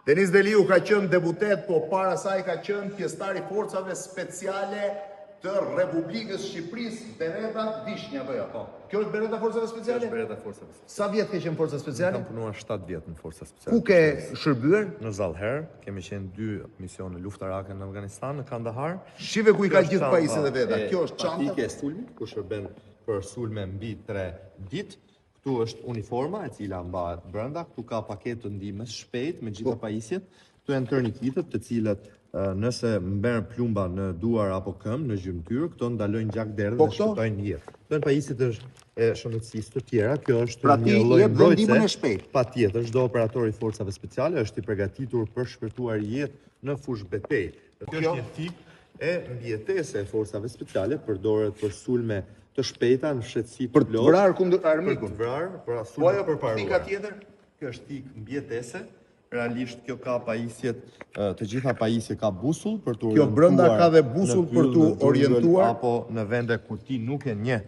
Denis Deliu ka qenë debutet, po para saj ka qenë pjesëtar i forcave speciale të Republikës Shqipërisë, Bereta Vishnja bëja. Kjo është Bereta Forcave Speciale? Kjo është Bereta Forcave Speciale. Sa vjet ke qenë Forca Speciale? Kam punuar 7 vjet në Forca Speciale. Ku ke shërbyer? Në Zallher, kemi qenë 2 misione luftarake në Afganistan, në Kandahar. Shive ku i ka gjithë pajisjet e veta. Kjo është çanta. Patike e sulmit, ku shërben për sulme mbi 3 ditë. Këtu është uniforma e cila mbahet brenda, këtu ka paketë ndihmës shpejt me gjitha pajisjet. Këtu janë tornikitet, të cilat nëse mberën plumba në duar apo këmbë, në gjymtyr, këto ndalojnë gjak derdhë dhe shpëtojnë jetë. Këto janë pajisjet e shëndetësisë të tjera, kjo është një lloj mbrojtëse. Patjetër, çdo operator i forcave speciale është i përgatitur për shpërtuar jetë në fushë betejë. Kjo është një tikë e mbijetese e forcave speciale, përdoret për sulme të shpejta në fshehtësi për të vrarë kundër armikut. Për të vrarë, për sulme për paruar. Tika tjetër? Kjo është tikë mbijetese. Realisht kjo ka pajisjet, të gjitha pajisjet ka busull për të orientuar. Kjo brenda ka dhe busull për të orientuar. Apo në vende kur ti nuk e njeh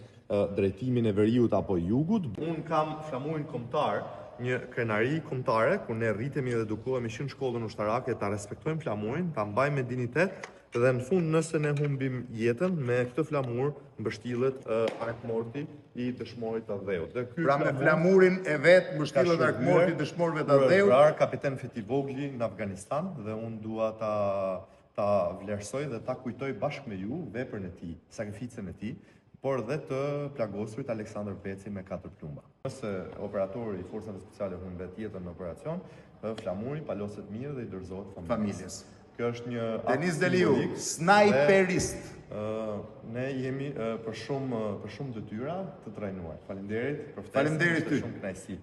drejtimin e veriut apo jugut. Unë kam flamurin kombëtar, një krenari kombëtare, ku ne rritemi dhe edukohemi që në shkollën ushtarake, ta respektojmë flamurin, ta mbajmë me dignitet, dhe në fund nëse ne humbim jetën, me këtë flamur mbështillet arkmorti i dëshmorit të dheut. Pra me flamurin e vet mbështillet arkmorti i dëshmorëve të dheut. Për kapiten Fetivogli në Afganistan dhe unë dua ta vlerësoj dhe ta kujtoj bashkë me ju veprën e tij, sakrificën e tij, por dhe të plagosurit Aleksandr Peci me 4 plumba. Nëse operatori i forcave speciale humbet jetën në operacion, flamuri paloset mirë dhe i dorëzohet familjes. Kjo është një Denis Deliu, snajperist. Ne jemi për shumë detyra të trajnuar. Faleminderit. Faleminderit ty. Shumë kënaqësi.